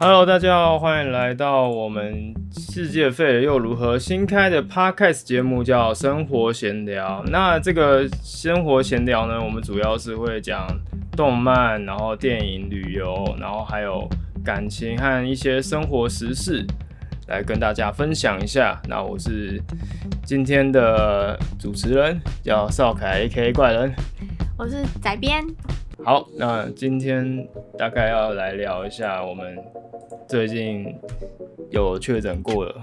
Hello，大家好，欢迎来到我们世界废了又如何新开的 Podcast 节目，叫生活闲聊。那这个生活闲聊呢，我们主要是会讲动漫，然后电影、旅游，然后还有感情和一些生活时事，来跟大家分享一下。那我是今天的主持人，叫少凯 AKA 怪人，我是仔编。好，那今天大概要来聊一下我们最近有确诊过了。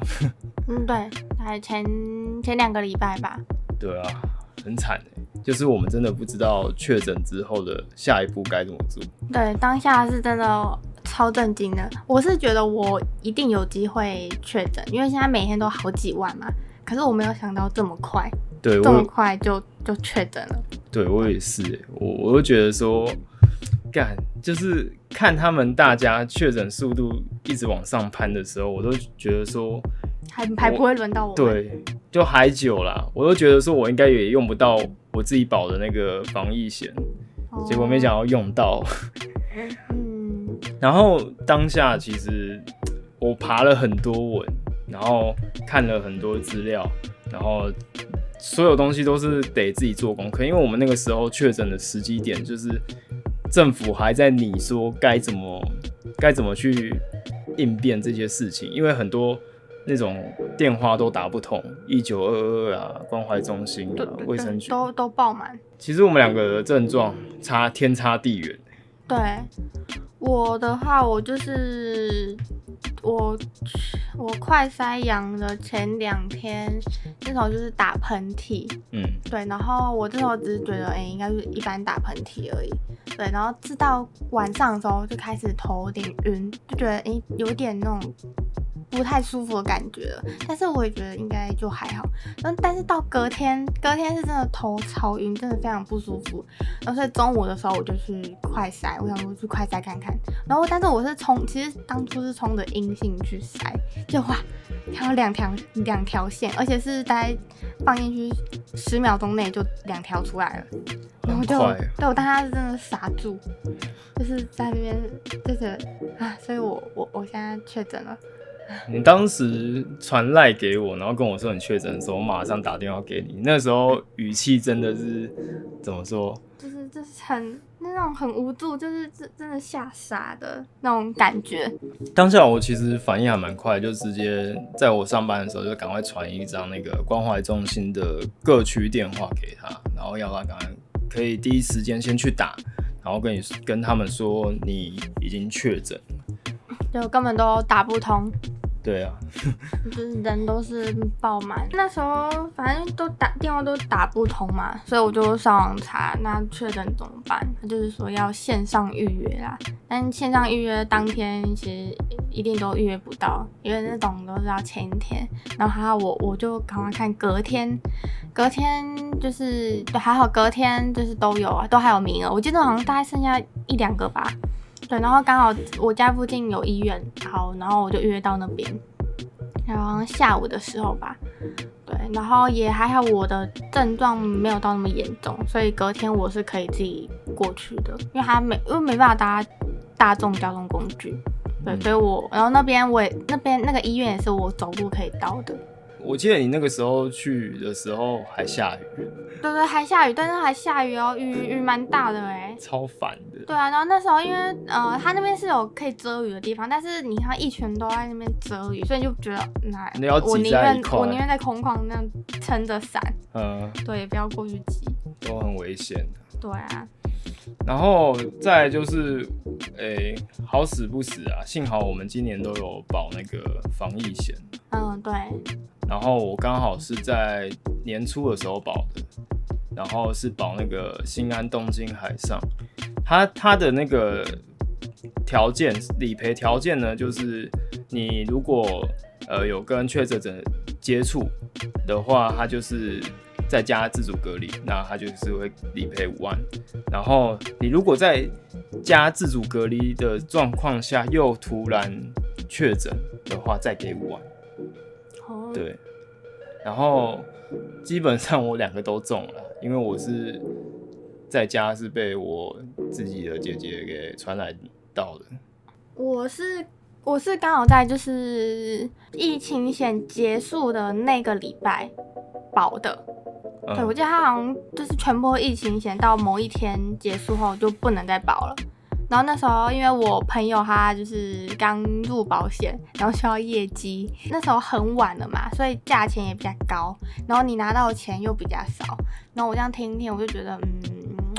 对，大概前2个礼拜吧。对啊，很惨欸，就是我们真的不知道确诊之后的下一步该怎么做。对，当下是真的超震惊的。我是觉得我一定有机会确诊，因为现在每天都好几万嘛。可是我没有想到这么快，对，这么快就确诊了。对，我也是欸，我就觉得说，就是看他们大家确诊速度一直往上攀的时候，我都觉得说，还不会轮到我们。对，就还久啦，我都觉得说我应该也用不到我自己保的那个防疫险，结果没想到用到。然后当下其实我爬了很多文，然后看了很多资料，然后所有东西都是得自己做功课，因为我们那个时候确诊的时机点就是政府还在拟说该怎么去应变这些事情，因为很多那种电话都打不通，1922啊，关怀中心啊，卫生局都爆满。其实我们两个的症状天差地远。对，我的话，我就是我快筛阳的前2天，那时候就是打喷嚏，对，然后我这时候只是觉得，应该是一般打喷嚏而已，对，然后直到晚上的时候就开始头有点晕，就觉得有点那种不太舒服的感觉了，但是我也觉得应该就还好，但是到隔天是真的头超晕，真的非常不舒服，然后所以中午的时候我就去快筛，我想说去快筛看看，然后但是我是其实当初是冲着阴性去筛，就哇，看到两条线，而且是大概放进去10秒钟内就2条出来了，然后对我当时是真的傻住，就是在那边就是所以我现在确诊了。你当时传赖给我，然后跟我说你确诊的时候，我马上打电话给你。那时候语气真的是怎么说？就是那种很无助，就是真的吓傻的那种感觉。当下我其实反应还蛮快，就直接在我上班的时候就赶快传一张那个关怀中心的各区电话给他，然后要他赶快可以第一时间先去打，然后跟他们说你已经确诊了，就根本都打不通。对啊，就是人都是爆满，那时候反正电话都打不通嘛，所以我就上网查，那确诊怎么办？他就是说要线上预约啦，但线上预约当天其实一定都预约不到，因为那种都是要前一天。然后我就赶快看隔天就是还好，隔天就是都有啊，都还有名额，我记得好像大概剩下1-2个吧。对，然后刚好我家附近有医院，好，然后我就预约到那边，然后下午的时候吧，对，然后也还好，我的症状没有到那么严重，所以隔天我是可以自己过去的，因为没办法搭大众交通工具，对，所以然后那边那个医院也是我走路可以到的。我记得你那个时候去的时候还下雨，对，还下雨，但是还下雨哦，雨蛮大的超烦的。对啊，然后那时候因为他那边是有可以遮雨的地方，但是你看一群都在那边遮雨，所以就觉得我宁愿在空旷那样撑着伞，对，也不要过去挤，都很危险。对啊。然后再来就是，好死不死啊！幸好我们今年都有保那个防疫险。对。然后我刚好是在年初的时候保的，然后是保那个新安东京海上，它的那个理赔条件呢，就是你如果有跟确诊者接触的话，它就是再加自主隔离，那它就是会理赔5万。然后你如果在加自主隔离的状况下又突然确诊的话，再给5万。对，然后基本上我2个都中了，因为我是在家是被我自己的姐姐给传染到的。我是我是刚好在就是疫情险结束的那个礼拜保的。对，我记得他好像就是全部疫情险到某一天结束后就不能再保了。然后那时候因为我朋友他就是刚入保险，然后需要业绩，那时候很晚了嘛，所以价钱也比较高，然后你拿到的钱又比较少。然后我这样听一听，我就觉得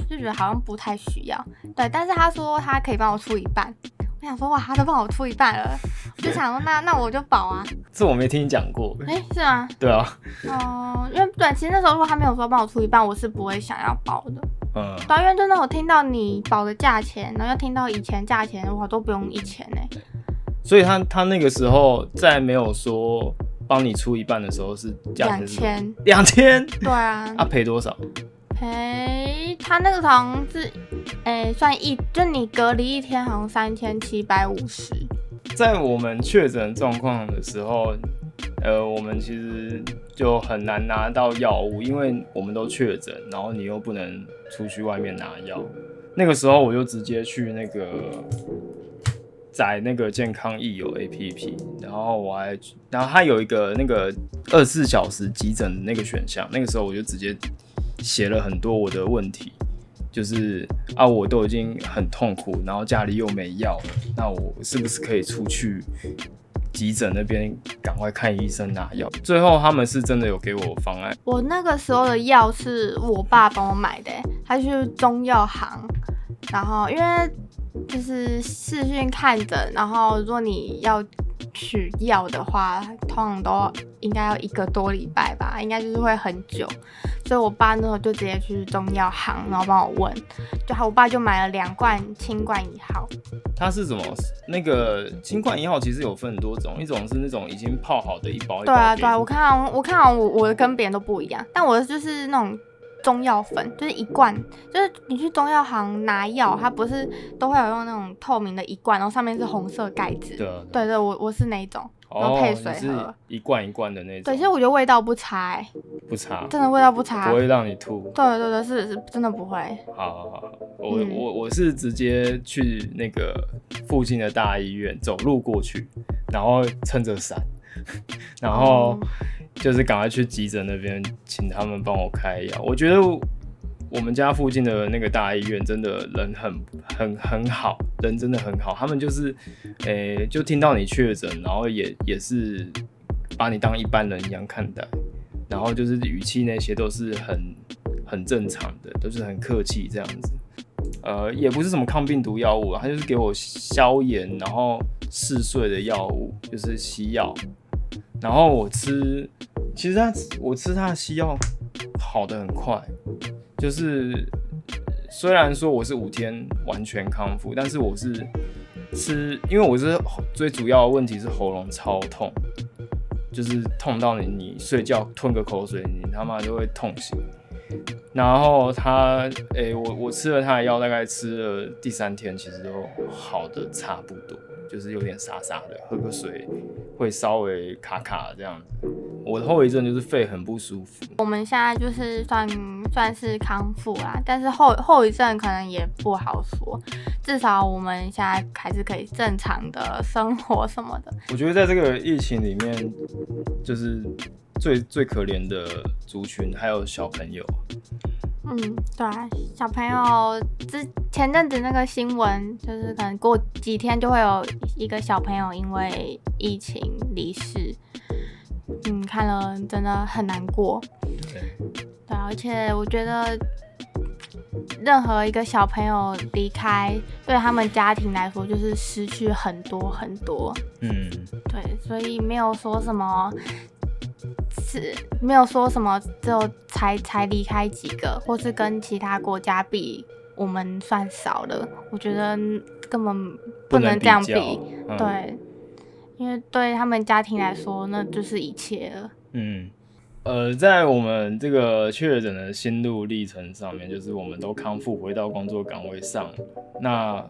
就觉得好像不太需要。对，但是他说他可以帮我出一半，我想说哇，他都帮我出一半了，我就想说那我就保啊。这我没听你讲过。是吗？对啊。因为对，其实那时候如果他没有说帮我出一半，我是不会想要保的。对，因为真的我听到你保的价钱，然后又听到以前价钱，我都不用1000欸。所以他那个时候在没有说帮你出一半的时候是价钱2000。对啊。赔多少？赔他那个好像是，算就你隔离1天好像3750。在我们确诊状况的时候，我们其实就很难拿到药物，因为我们都确诊，然后你又不能出去外面拿药。那个时候我就直接去那个载那个健康益友 APP， 然后它有一个那个24小时急诊的那个选项，那个时候我就直接写了很多我的问题，就是我都已经很痛苦，然后家里又没药了，那我是不是可以出去急诊那边赶快看医生拿药？最后他们是真的有给我方案。我那个时候的药是我爸帮我买的，他去中药行，然后因为就是视讯看诊，然后如果你要取药的话，通常都应该要1个多礼拜吧，应该就是会很久。所以我爸那时候就直接去中药行，然后帮我问，我爸就买了2罐清冠1号。它是什么？那个清冠1号其实有分很多种，一种是那种已经泡好的一包一包。对啊，我看我的跟别人都不一样，但我的就是那种中药粉，就是1罐，就是你去中药行拿药，它不是都会有用那种透明的1罐，然后上面是红色盖子。对，我是那一种，然后配水喝。你是1罐1罐的那种。对，其实我觉得味道不差不差，真的味道不差，不会让你吐。对，是真的不会。好，我是直接去那个附近的大医院走路过去，然后撑着伞，然后就是赶快去急诊那边请他们帮我开药。我觉得我们家附近的那个大医院真的人很好，人真的很好。他们就是就听到你确诊，然后也是把你当一般人一样看待，然后就是语气那些都是很正常的，都是很客气这样子。也不是什么抗病毒药物啊，他就是给我消炎然后嗜睡的药物，就是西药。然后我吃他的西药好得很快，就是虽然说我是5天完全康复，但是我是因为我是最主要的问题是喉咙超痛，就是痛到你睡觉吞个口水，你他妈就会痛醒。然后我吃了他的药，大概吃了第3天，其实都好的差不多，就是有点沙沙的，喝个水会稍微卡卡这样子。我的后遗症就是肺很不舒服。我们现在就是算是康复啦，但是后遗症可能也不好说，至少我们现在还是可以正常的生活什么的。我觉得在这个疫情里面，就是最可怜的族群还有小朋友。对啊，小朋友前阵子那个新闻，就是可能过几天就会有一个小朋友因为疫情离世，看了真的很难过。对啊，而且我觉得任何一个小朋友离开，对他们家庭来说就是失去很多很多。对，所以没有说什么只有才离开几个，或是跟其他国家比，我们算少了。我觉得根本不能这样比。对，因为对他们家庭来说，那就是一切了。在我们这个确诊的心路历程上面，就是我们都康复回到工作岗位上。那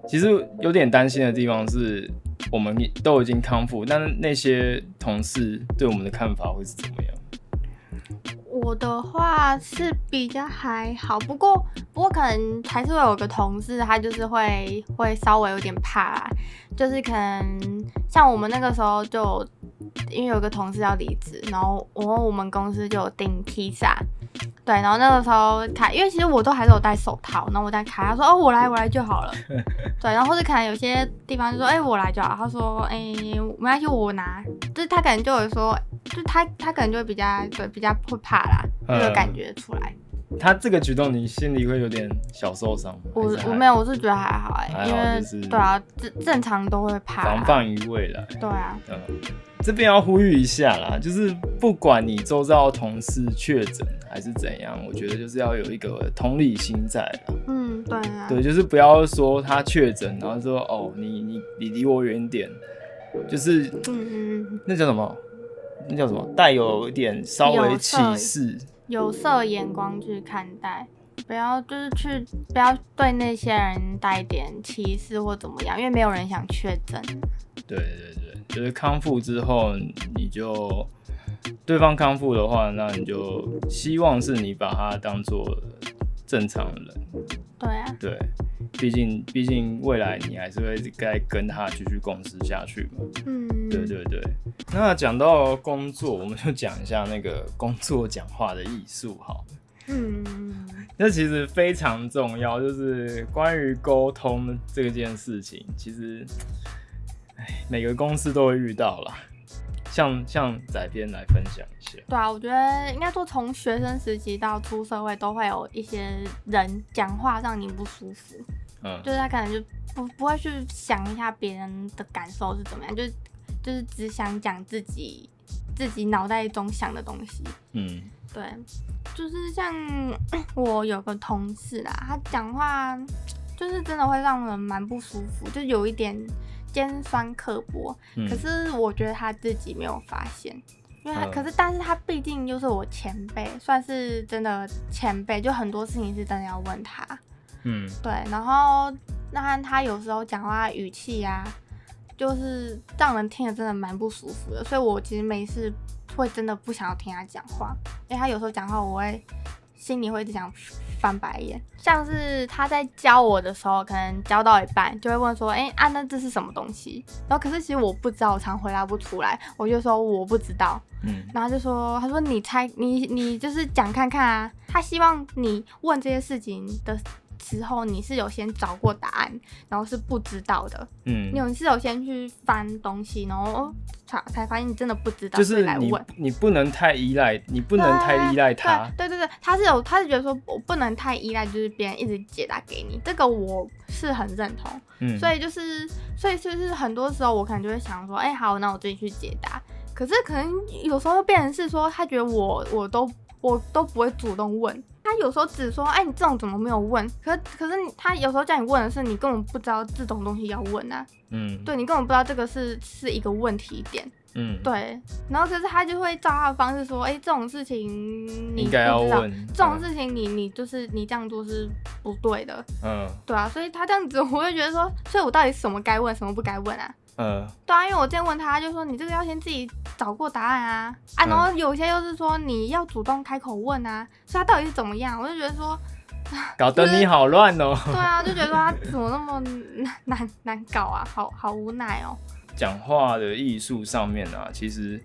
其实有点担心的地方是，我们都已经康复，但是那些同事对我们的看法会是怎么样？我的话是比较还好，不过可能还是会有个同事，他就是会稍微有点怕啦，就是可能像我们那个时候就因为有个同事要离职，然后我们公司就有订披萨，对，然后那个时候因为其实我都还是有戴手套，然后我在开，他说哦我来就好了，对，然后或者可能有些地方就说我来就好，他说没关系我拿，就是他可能就有说，就他可能就会比较会怕啦，这个感觉出来。他这个举动你心里会有点小受伤吗？我没有，我是觉得还好因为就是对啊，正常都会怕，防范于未来。对啊，这边要呼吁一下啦，就是不管你周遭同事确诊还是怎样，我觉得就是要有一个同理心在啦。对啊，对，就是不要说他确诊，然后说哦你离我远点，就是那叫什么？那叫什么？带有一点稍微歧视。有色眼光去看待，不要对那些人带一点歧视或怎么样，因为没有人想确诊。对，就是康复之后，你就对方康复的话，那你就希望是你把他当作正常人。对啊。对，毕竟未来你还是会该跟他继续共事下去嘛。对。那讲到工作，我们就讲一下那个工作讲话的艺术好了。那其实非常重要，就是关于沟通这件事情，其实每个公司都会遇到啦。像仔编来分享一下。对啊，我觉得应该说从学生时期到出社会，都会有一些人讲话让你不舒服。就是他可能就不会去想一下别人的感受是怎么样，就是只想讲自己脑袋中想的东西。对，就是像我有个同事啦，他讲话就是真的会让人蛮不舒服，就有一点尖酸刻薄。可是我觉得他自己没有发现，因为但是他毕竟又是我前辈，算是真的前辈，就很多事情是真的要问他。对，然后那他有时候讲话语气啊，就是让人听得真的蛮不舒服的，所以我其实没事会真的不想要听他讲话，因为他有时候讲话我会心里会一直想翻白眼。像是他在教我的时候，可能教到一半就会问说那这是什么东西，然后可是其实我不知道，我常回答不出来，我就说我不知道。然后他说你猜，你就是讲看看啊，他希望你问这些事情的时候你是有先找过答案，然后是不知道的。你是有先去翻东西，然后才发现你真的不知道，就是来问。你不能太依赖，他。对，他是觉得说我不能太依赖，就是别人一直解答给你，这个我是很认同。所以就是很多时候我可能就会想说，好，那我自己去解答。可是可能有时候变成是说，他觉得我都不会主动问。他有时候只说，你这种怎么没有问？可是他有时候叫你问的是，你根本不知道这种东西要问啊。对，你根本不知道这个是一个问题点。对。然后可是他就会照他的方式说，这种事情你应该要问，这种事情你就是你这样做是不对的。对啊，所以他这样子，我会觉得说，所以我到底什么该问，什么不该问啊？对啊，因为我之前问他，就说你这个要先自己找过答案啊，然后有些又是说你要主动开口问啊，所以他到底是怎么样？我就觉得说，搞得你好乱哦。对啊，就觉得说他怎么那么难搞啊，好无奈哦。讲话的艺术上面啊，其实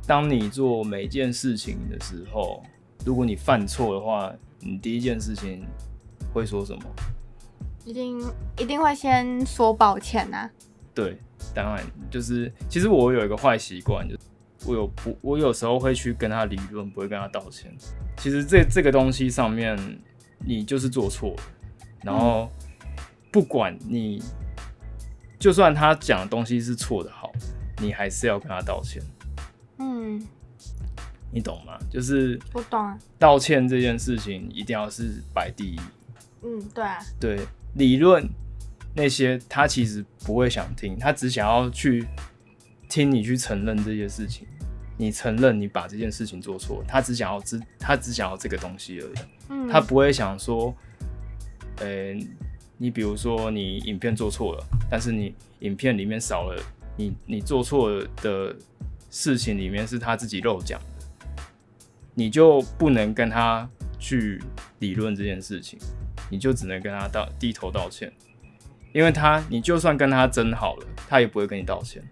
当你做每件事情的时候，如果你犯错的话，你第一件事情会说什么？一定会先说抱歉啊。对，当然就是其实我有一个坏习惯，就是我有时候会去跟他理论，不会跟他道歉。其实这个东西上面，你就是做错了，然后不管你，就算他讲的东西是错的好，你还是要跟他道歉。你懂吗？就是我懂啊。道歉这件事情一定要是摆第一。对啊。对，理论那些他其实不会想听，他只想要去听你去承认这件事情。你承认你把这件事情做错，他只想要这个东西而已。他不会想说，你比如说你影片做错了，但是你影片里面少了你做错的事情里面是他自己漏讲的，你就不能跟他去理论这件事情，你就只能跟他低头道歉，因为你就算跟他争好了，他也不会跟你道歉。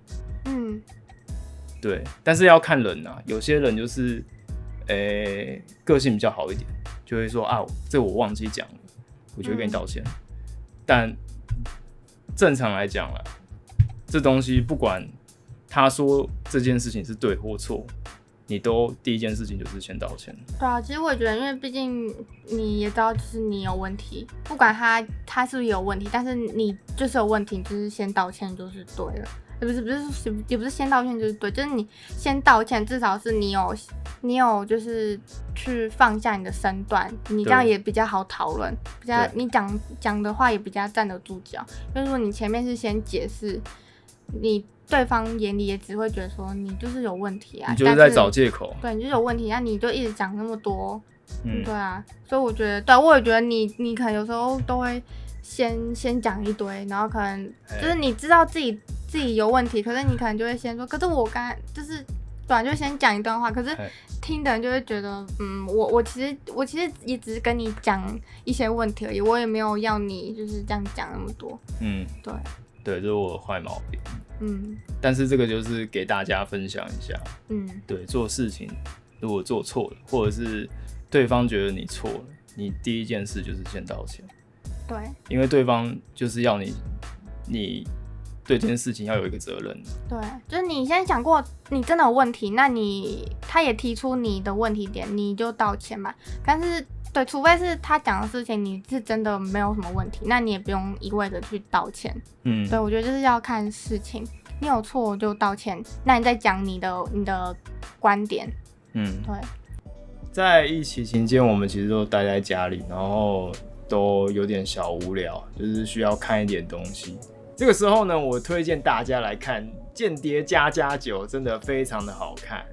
对，但是要看人啊，有些人就是，个性比较好一点，就会说啊，这我忘记讲了，我就会跟你道歉。但正常来讲啦，这东西不管他说这件事情是对或错，你都第一件事情就是先道歉。对啊，其实我也觉得，因为毕竟你也知道，就是你有问题，不管他是不是有问题，但是你就是有问题，就是先道歉就是对了。也不是先道歉就是对，就是你先道歉，至少是你有就是去放下你的身段，你这样也比较好讨论，比较你讲的话也比较站得住脚。就是说你前面是先解释，你对方眼里也只会觉得说你就是有问题啊，你就是在找借口。对，你就是有问题，那你就一直讲那么多，对啊，所以我觉得，对，我也觉得你可能有时候都会先讲一堆，然后可能就是你知道自己有问题，可是你可能就会先说，可是我刚才就是对，就先讲一段话，可是听的人就会觉得，我其实也只是跟你讲一些问题而已，我也没有要你就是这样讲那么多。对，这是我的坏毛病。但是这个就是给大家分享一下。对，做事情如果做错了，或者是对方觉得你错了，你第一件事就是先道歉。对，因为对方就是要你对这件事情要有一个责任。对，就是你先想过你真的有问题，那他也提出你的问题点，你就道歉嘛。但是对，除非是他讲的事情你是真的没有什么问题，那你也不用一味的去道歉。对，我觉得就是要看事情，你有错就道歉，那你再讲你的观点。对。在疫情期间，我们其实都待在家里，然后都有点小无聊，就是需要看一点东西。这个时候呢，我推荐大家来看《间谍家家酒》，真的非常的好看。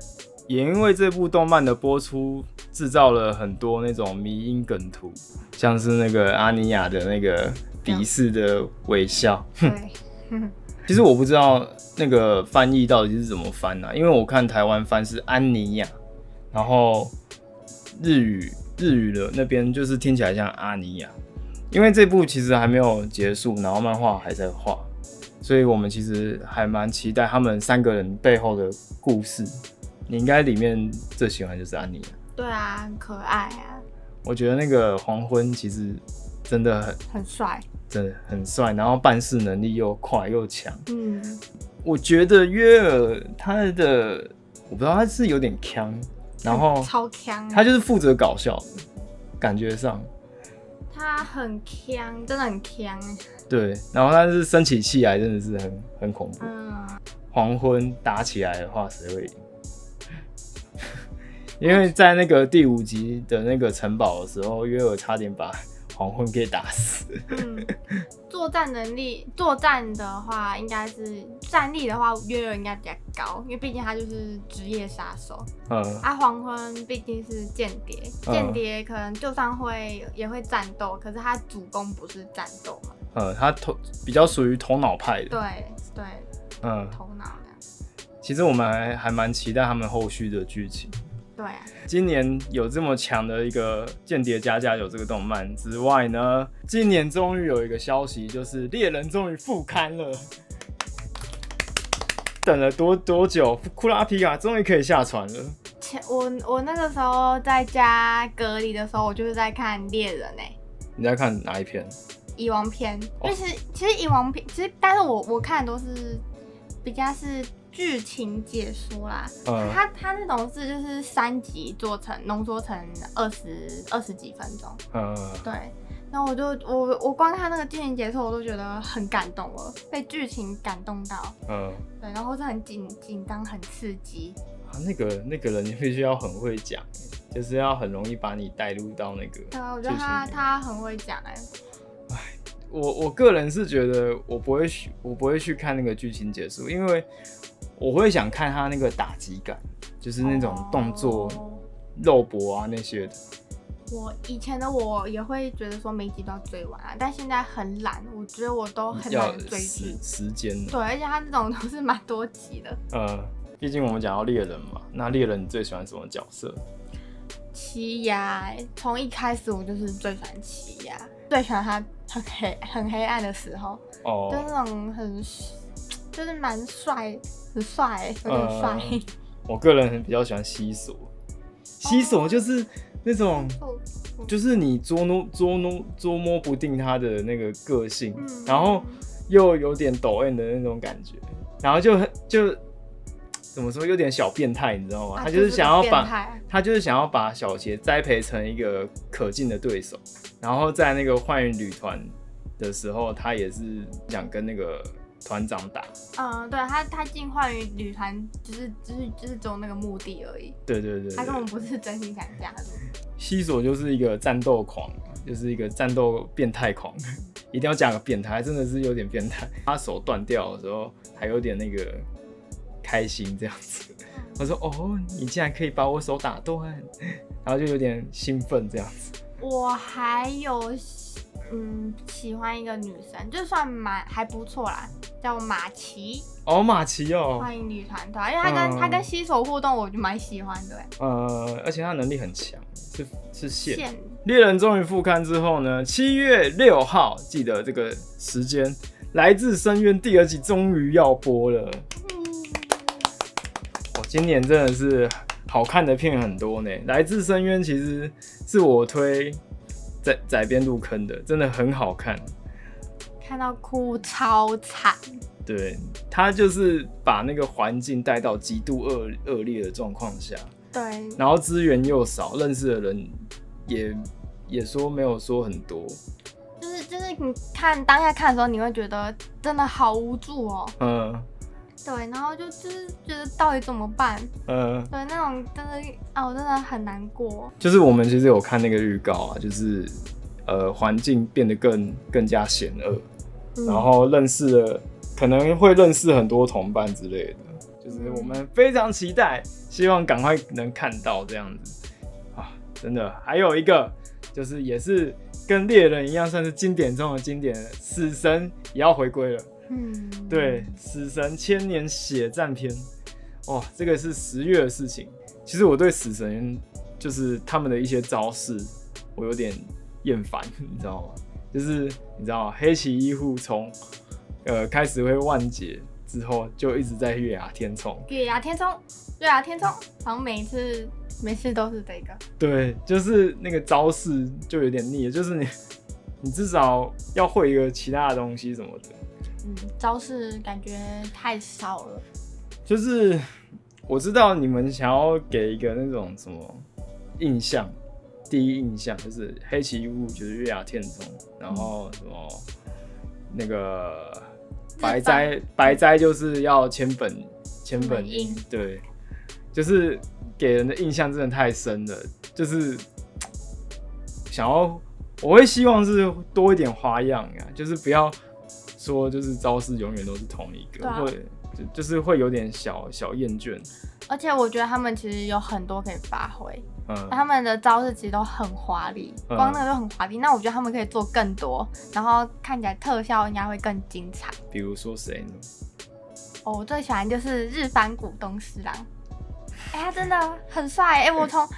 也因为这部动漫的播出，制造了很多那种迷因梗图，像是那个阿尼亚的那个鄙视的微笑。对，其实我不知道那个翻译到底是怎么翻啊，因为我看台湾翻是安妮亚，然后日语的那边就是听起来像阿尼亚。因为这部其实还没有结束，然后漫画还在画，所以我们其实还蛮期待他们3个人背后的故事。你应该里面最喜欢就是安妮。对啊，很可爱啊。我觉得那个黄昏其实真的很帅，真的很帅，然后办事能力又快又强。我觉得约尔他的我不知道他是有点强，然后超强，他就是负责搞笑的感觉上。他很强，真的很强。对，然后但是生起气来真的是很恐怖。黄昏打起来的话，谁会赢？因为在那个第5集的那个城堡的时候，约尔差点把黄昏给打死。作战能力，作战的话应该是战力的话，约尔应该比较高，因为毕竟他就是职业杀手。黄昏毕竟是间谍，间谍可能就算也会战斗，可是他主攻不是战斗嘛。他比较属于头脑派的。对，头脑的。其实我们还蛮期待他们后续的剧情。对啊，今年有这么强的一个《间谍家家酒》这个动漫之外呢，今年终于有一个消息，就是猎人终于复刊了。等了多久？库拉皮卡终于可以下船了。我那个时候在家隔离的时候，我就是在看猎人你在看哪一篇？蚁王篇。因为其实蚁王篇，但是我看的都是比较是剧情解说啦。他那种是就是3集浓缩成20几分钟。对。然后我光看那个剧情解说，我都觉得很感动了，被剧情感动到。对，然后是很紧张、很刺激。那个人必须要很会讲，就是要很容易把你带入到那个。对啊，我觉得他很会讲我个人是觉得我不会去看那个剧情解说，因为我会想看他那个打击感，就是那种动作、肉搏啊那些的。以前的我也会觉得说每一集都要追完但现在很懒，我觉得我都很懒追剧。时间。对，而且他这种都是蛮多集的。毕竟我们讲到猎人嘛，那猎人你最喜欢什么角色？奇亚，从一开始我就是最喜欢奇亚，最喜欢他很黑暗的时候，就是那种就是蛮帅，很帅，有点帅。我个人比较喜欢西索，西索就是那种，就是你捉摸不定他的那个个性，然后又有点抖 M 的那种感觉，然后就怎么说，有点小变态，你知道吗？他就是想要把小杰栽培成一个可敬的对手，然后在那个幻影旅团的时候，他也是想跟那个团长打。对，他进幻影旅团就是只有那个目的而已。对，他根本不是真心想加入。西索就是一个战斗狂，就是一个战斗变态狂，一定要讲个变态，真的是有点变态。他手断掉的时候，还有点那个开心这样子。我说：“哦，你竟然可以把我手打断！”然后就有点兴奋这样子。我还有喜欢一个女生，就算还不错啦，叫马奇。马奇哦，幻影旅团对，因为他跟西索互动，我就蛮喜欢的。而且他能力很强，是线。猎人终于复刊之后呢，7月6号，记得这个时间，《来自深渊》第2季终于要播了。今年真的是好看的片很多呢，《来自深渊》其实是我推在边入坑的，真的很好看，看到哭超惨。对，他就是把那个环境带到极度恶劣的状况下，对，然后资源又少，认识的人也说没有说很多，就是你当下看的时候，你会觉得真的好无助哦。对，然后就是觉得到底怎么办？对，那种真的我真的很难过。就是我们其实有看那个预告啊，就是环境变得更加险恶，然后可能会认识很多同伴之类的，就是我们非常期待，希望赶快能看到这样子啊！真的，还有一个就是也是跟猎人一样，算是经典中的经典，死神也要回归了。对，死神千年血战篇，这个是10月的事情。其实我对死神就是他们的一些招式，我有点厌烦，你知道吗？就是你知道黑崎一护从开始会万劫之后，就一直在月牙天冲，好像每次都是这个。对，就是那个招式就有点腻了，就是你至少要会一个其他的东西什么的。招式感觉太少了。就是我知道你们想要给一个那种什么印象，第一印象就是黑崎一护就是月牙天冲，然后什么那个白斋就是要千本樱，对，就是给人的印象真的太深了，就是我会希望是多一点花样啊，就是不要说就是招式永远都是同一个，就是会有点小厌倦。而且我觉得他们其实有很多可以发挥，他们的招式其实都很华丽，光那个就很华丽。那我觉得他们可以做更多，然后看起来特效应该会更精彩。比如说谁呢？我最喜欢就是日番谷东司郎。他真的很帅。你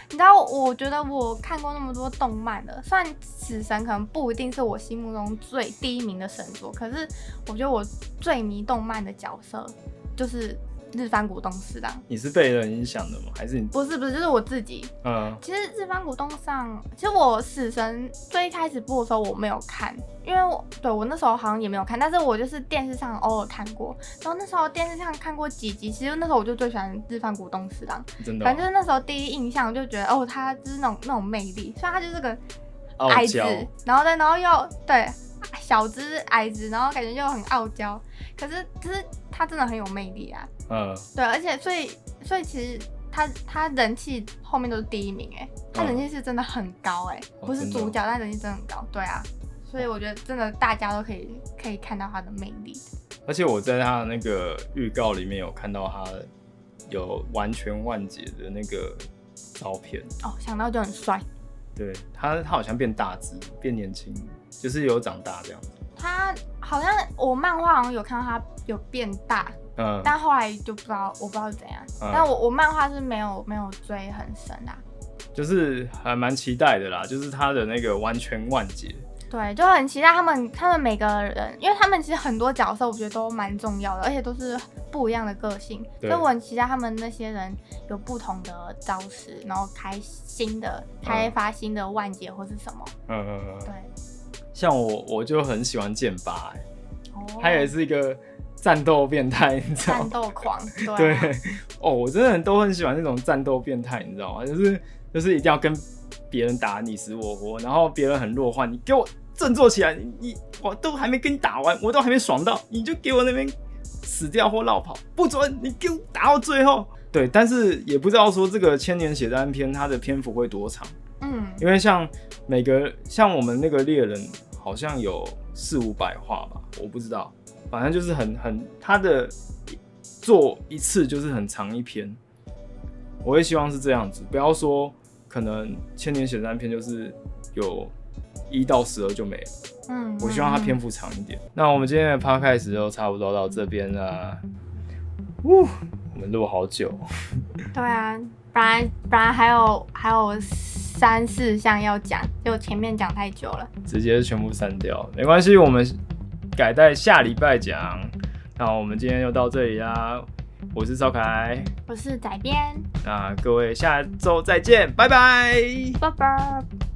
知道，我觉得我看过那么多动漫的，虽然死神可能不一定是我心目中第一名的神作，可是我觉得我最迷动漫的角色就是日番谷东司郎。你是被人影响的吗？还是你？不是，就是我自己。其实日番谷东司郎，其实我死神最一开始播的时候我没有看，因为我那时候好像也没有看，但是我就是电视上偶尔看过。然后那时候电视上看过几集，其实那时候我就最喜欢日番谷东司郎。真的。反正就是那时候第一印象就觉得他就是那种魅力，虽然他就是个矮子，然后又对小只矮子，然后感觉又很傲娇，可是就是他真的很有魅力啊。对，而且所以其实他人气后面都是第一名他人气是真的很高不是主角，但人气真的很高。对啊，所以我觉得真的大家都可以看到他的魅力。而且我在他的那个预告里面有看到他有完全万劫的那个照片想到就很帅。对，他好像变大只，变年轻，就是有长大这样子。他好像我漫画好像有看到他有变大，但后来就我不知道是怎样。但我漫画是没有追很深啊，就是还蛮期待的啦，就是他的那个完全万劫。对，就很期待他们每个人，因为他们其实很多角色我觉得都蛮重要的，而且都是不一样的个性，所以我很期待他们那些人有不同的招式，然后开发新的万劫或是什么。对。像我就很喜欢剑拔，他也是一个战斗变态，你知道吗？战斗狂，对、啊。对，我真的都很喜欢那种战斗变态，你知道吗？就是一定要跟别人打你死我活，然后别人很弱幻，你给我振作起来，我都还没跟你打完，我都还没爽到，你就给我那边死掉或绕跑，不准你给我打到最后。对，但是也不知道说这个千年血战篇它的篇幅会多长，因为像我们那个猎人好像有400-500话吧，我不知道，反正就是他的做一次就是很长一篇，我会希望是这样子，不要说可能千年血战篇就是有1到12就没了，我希望它篇幅长一点。那我们今天的 podcast 就差不多到这边了，我们录好久。对啊，本来还有3-4项要讲，就前面讲太久了，直接全部删掉，没关系，我们改在下礼拜讲。那我们今天就到这里啦，我是赵凯，我是仔编，那各位下周再见，拜拜，拜拜。